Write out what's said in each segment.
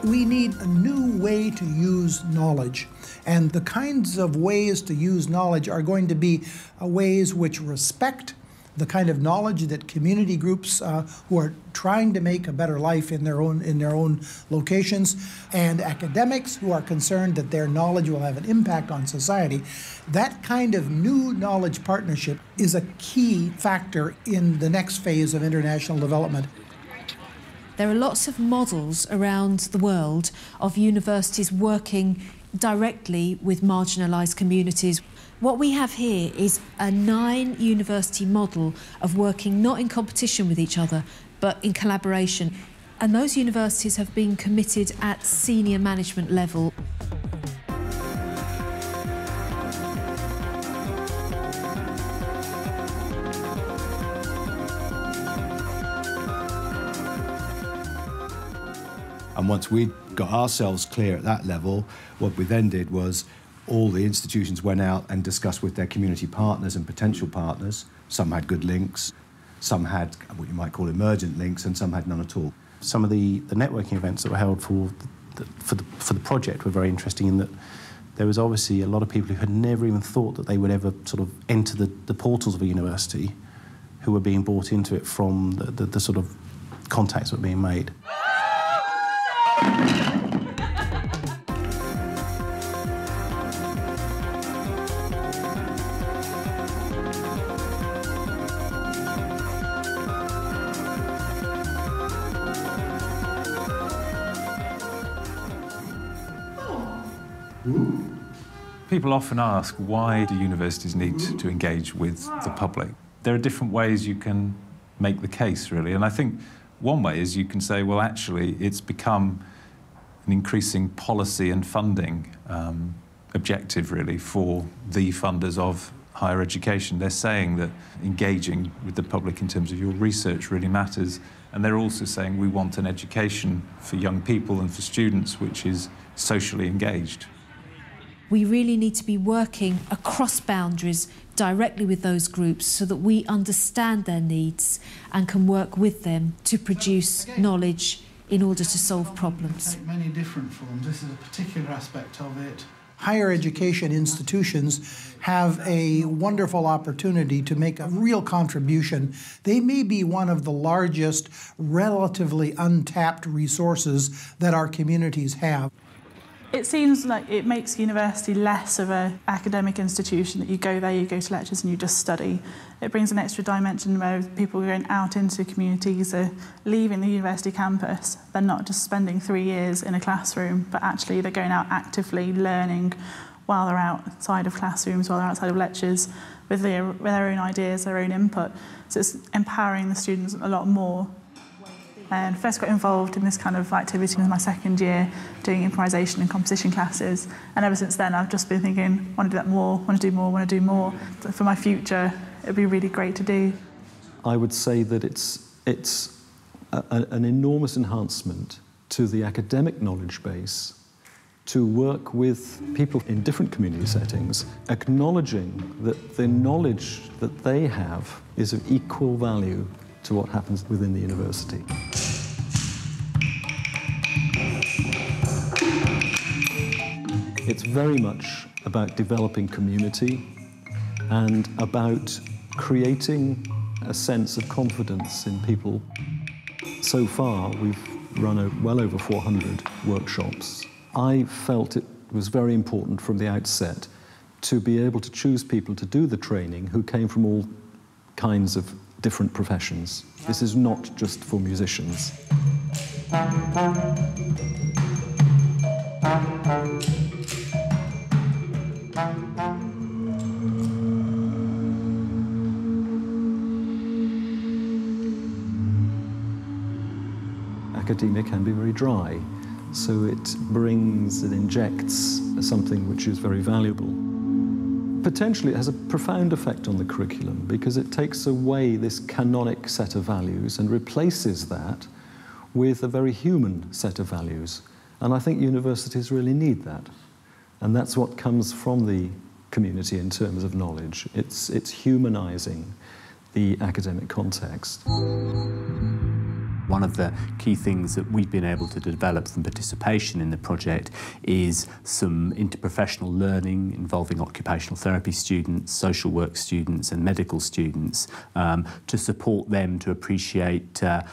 We need a new way to use knowledge. And the kinds of ways to use knowledge are going to be ways which respect the kind of knowledge that community groups who are trying to make a better life in their own locations, and academics who are concerned that their knowledge will have an impact on society. That kind of new knowledge partnership is a key factor in the next phase of international development. There are lots of models around the world of universities working directly with marginalised communities. What we have here is a 9-university model of working not in competition with each other, but in collaboration. And those universities have been committed at senior management level. And once we got ourselves clear at that level, what we then did was all the institutions went out and discussed with their community partners and potential partners. Some had good links, some had what you might call emergent links, and some had none at all. Some of the networking events that were held for the project were very interesting in that there was obviously a lot of people who had never even thought that they would ever sort of enter the portals of a university, who were being brought into it from the sort of contacts that were being made. People often ask, why do universities need to engage with the public? There are different ways you can make the case, really, and I think one way is you can say, well, actually, it's become an increasing policy and funding objective, really, for the funders of higher education. They're saying that engaging with the public in terms of your research really matters, and they're also saying we want an education for young people and for students which is socially engaged. We really need to be working across boundaries directly with those groups so that we understand their needs and can work with them to produce knowledge in order to solve problems. Take many different forms. This is a particular aspect of it. Higher education institutions have a wonderful opportunity to make a real contribution. They may be one of the largest, relatively untapped resources that our communities have. It seems like it makes university less of an academic institution that you go there, you go to lectures and you just study. It brings an extra dimension where people are going out into communities, are leaving the university campus. They're not just spending 3 years in a classroom, but actually they're going out actively learning while they're outside of classrooms, while they're outside of lectures, with their own ideas, their own input. So it's empowering the students a lot more. And first got involved in this kind of activity in my second year, doing improvisation and composition classes. And ever since then, I've just been thinking, want to do that more, want to do more, want to do more. So for my future, it'd be really great to do. I would say that it's an enormous enhancement to the academic knowledge base to work with people in different community settings, acknowledging that the knowledge that they have is of equal value to what happens within the university. It's very much about developing community and about creating a sense of confidence in people. So far, we've run well over 400 workshops. I felt it was very important from the outset to be able to choose people to do the training who came from all kinds of different professions. This is not just for musicians. Academia can be very dry, so it injects something which is very valuable. Potentially it has a profound effect on the curriculum because it takes away this canonic set of values and replaces that with a very human set of values. And I think universities really need that. And that's what comes from the community in terms of knowledge. It's humanizing the academic context. One of the key things that we've been able to develop from participation in the project is some interprofessional learning involving occupational therapy students, social work students and medical students to support them to appreciate a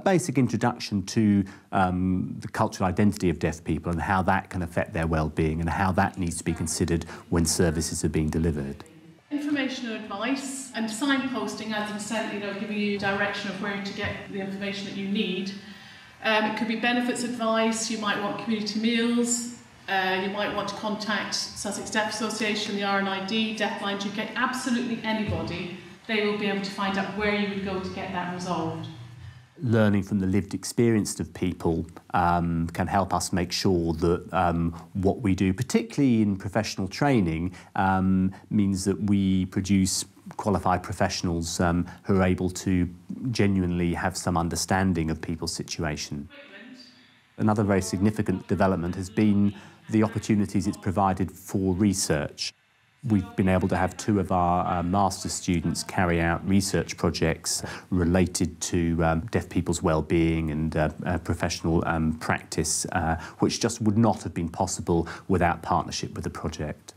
basic introduction to the cultural identity of deaf people and how that can affect their well-being and how that needs to be considered when services are being delivered. Information and advice and signposting as in sense, giving you direction of where to get the information that you need. It could be benefits advice, you might want community meals, you might want to contact Sussex Deaf Association, the RNID, Deaflines UK, absolutely anybody. They will be able to find out where you would go to get that resolved. Learning from the lived experience of people can help us make sure that what we do, particularly in professional training, means that we produce qualified professionals who are able to genuinely have some understanding of people's situation. Another very significant development has been the opportunities it's provided for research. We've been able to have 2 of our master's students carry out research projects related to deaf people's well-being and professional practice, which just would not have been possible without partnership with the project.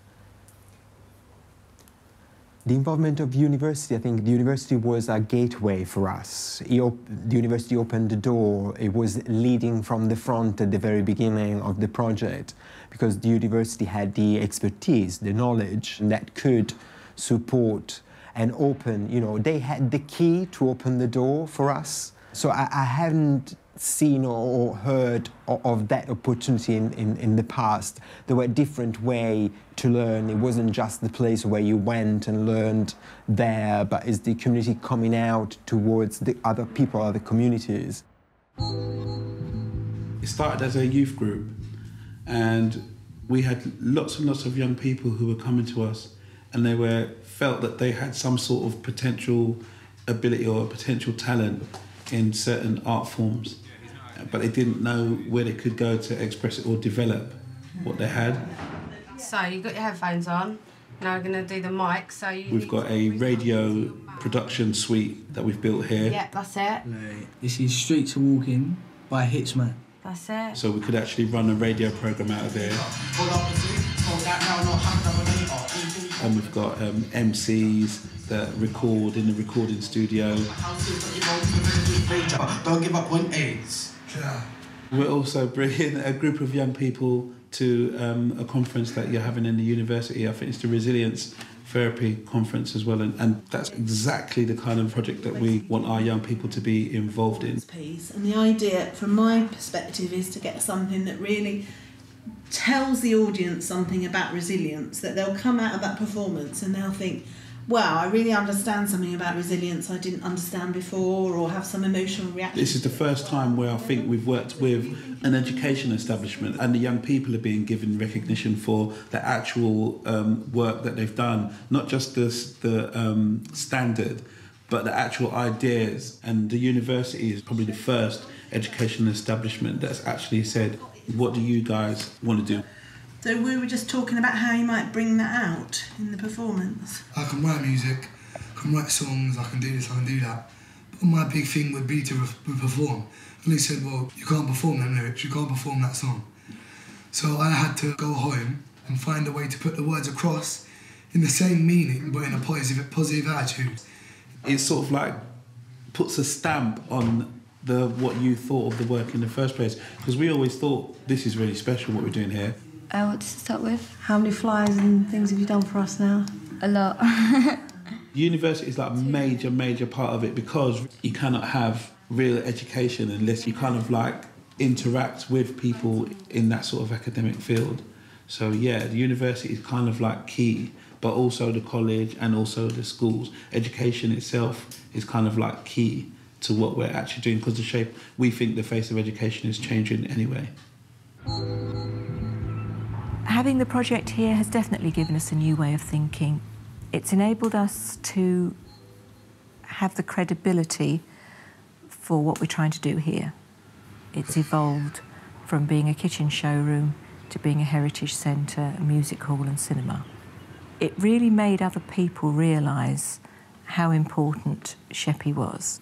The involvement of university, I think the university was a gateway for us. The university opened the door. It was leading from the front at the very beginning of the project because the university had the expertise, the knowledge that could support and open, they had the key to open the door for us. So I haven't seen or heard of that opportunity in the past. There were different ways to learn. It wasn't just the place where you went and learned there, but it's the community coming out towards the other people, other communities. It started as a youth group, and we had lots and lots of young people who were coming to us, and they felt that they had some sort of potential ability or potential talent in certain art forms, but they didn't know where they could go to express it or develop what they had. So you've got your headphones on, now we're going to do the mic. We've got a radio production suite that we've built here. Yep, that's it. This is Street to Walk In by Hitsman. That's it. So we could actually run a radio programme out of there. And we've got MCs that record in the recording studio. Don't give up on AIDS. We're also bringing a group of young people to a conference that you're having in the university. I think it's the Resilience Therapy Conference as well, and that's exactly the kind of project that we want our young people to be involved in. And the idea, from my perspective, is to get something that really tells the audience something about resilience, that they'll come out of that performance and they'll think, wow, I really understand something about resilience I didn't understand before, or have some emotional reaction. This is the first time where I think we've worked with an education establishment, and the young people are being given recognition for the actual work that they've done, not just the standard, but the actual ideas. And the university is probably the first educational establishment that's actually said, what do you guys want to do? So we were just talking about how you might bring that out in the performance. I can write music, I can write songs, I can do this, I can do that. But my big thing would be to perform. And they said, well, you can't perform them lyrics, you can't perform that song. So I had to go home and find a way to put the words across in the same meaning, but in a positive attitude. It sort of like puts a stamp on what you thought of the work in the first place, because we always thought, this is really special what we're doing here. What to start with? How many flyers and things have you done for us now? A lot. University is like a major part of it, because you cannot have real education unless you kind of like interact with people in that sort of academic field. So yeah, the university is kind of like key, but also the college and also the schools. Education itself is kind of like key to what we're actually doing, because we think the face of education is changing anyway. Having the project here has definitely given us a new way of thinking. It's enabled us to have the credibility for what we're trying to do here. It's evolved from being a kitchen showroom to being a heritage centre, a music hall and cinema. It really made other people realise how important Sheppey was.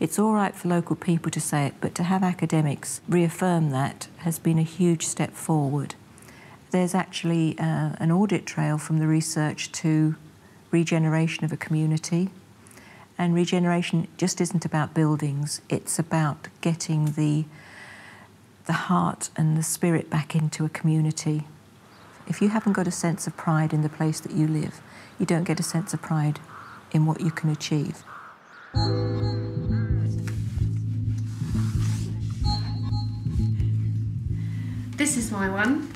It's all right for local people to say it, but to have academics reaffirm that has been a huge step forward. There's actually an audit trail from the research to regeneration of a community. And regeneration just isn't about buildings, it's about getting the heart and the spirit back into a community. If you haven't got a sense of pride in the place that you live, you don't get a sense of pride in what you can achieve. This is my one.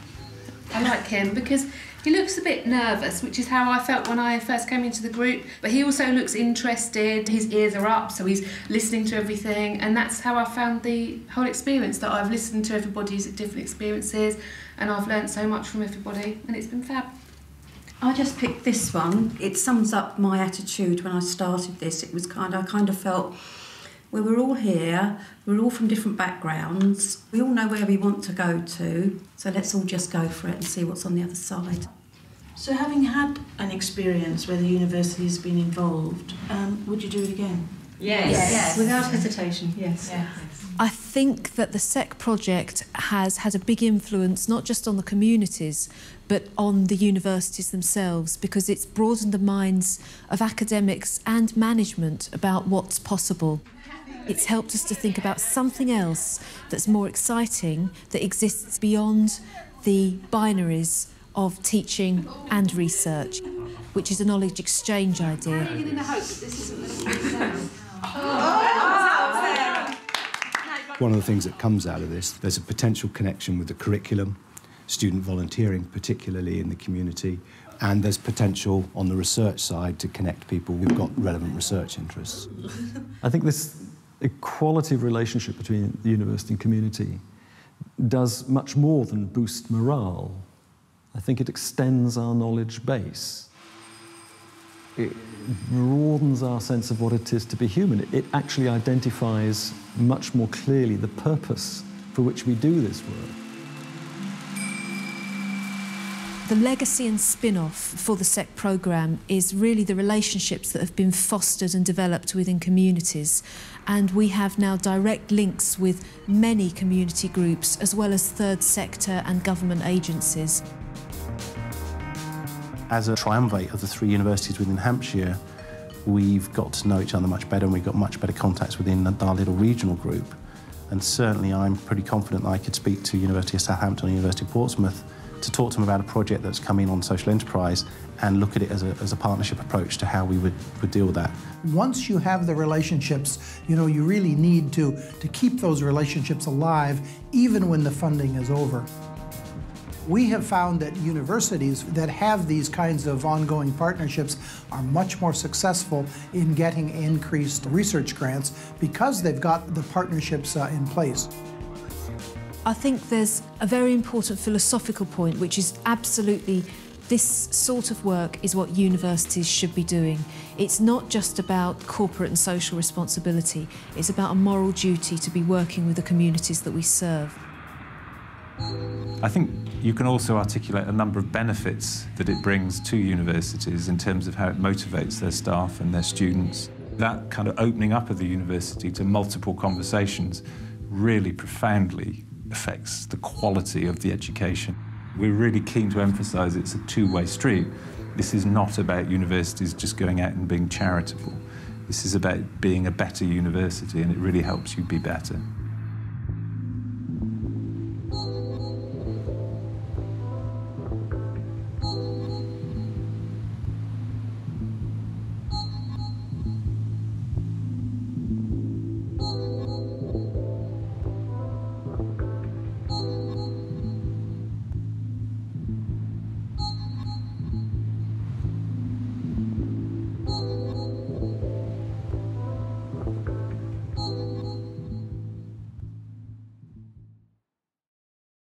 I like him because he looks a bit nervous, which is how I felt when I first came into the group, but he also looks interested, his ears are up, so he's listening to everything, and that's how I found the whole experience, that I've listened to everybody's different experiences, and I've learnt so much from everybody, and it's been fab. I just picked this one. It sums up my attitude when I started this. It was I kind of felt, well, we're all here, we're all from different backgrounds, we all know where we want to go to, so let's all just go for it and see what's on the other side. So having had an experience where the university has been involved, would you do it again? Yes. Without hesitation, yes. I think that the SEC project has had a big influence not just on the communities but on the universities themselves, because it's broadened the minds of academics and management about what's possible. It's helped us to think about something else that's more exciting, that exists beyond the binaries of teaching and research, which is a knowledge exchange idea. One of the things that comes out of this, there's a potential connection with the curriculum, student volunteering, particularly in the community, and there's potential on the research side to connect people who've got relevant research interests. I think this equality of relationship between the university and community does much more than boost morale. I think it extends our knowledge base. It broadens our sense of what it is to be human. It actually identifies much more clearly the purpose for which we do this work. The legacy and spin-off for the SEC programme is really the relationships that have been fostered and developed within communities, and we have now direct links with many community groups as well as third sector and government agencies. As a triumvirate of the 3 universities within Hampshire, we've got to know each other much better, and we've got much better contacts within our little regional group. And certainly I'm pretty confident that I could speak to University of Southampton and University of Portsmouth to talk to them about a project that's come in on social enterprise and look at it as a partnership approach to how we would deal with that. Once you have the relationships, you know, you really need to keep those relationships alive even when the funding is over. We have found that universities that have these kinds of ongoing partnerships are much more successful in getting increased research grants because they've got the partnerships in place. I think there's a very important philosophical point, which is absolutely this sort of work is what universities should be doing. It's not just about corporate and social responsibility, it's about a moral duty to be working with the communities that we serve. I think you can also articulate a number of benefits that it brings to universities in terms of how it motivates their staff and their students. That kind of opening up of the university to multiple conversations really profoundly affects the quality of the education. We're really keen to emphasise it's a two-way street. This is not about universities just going out and being charitable. This is about being a better university, and it really helps you be better.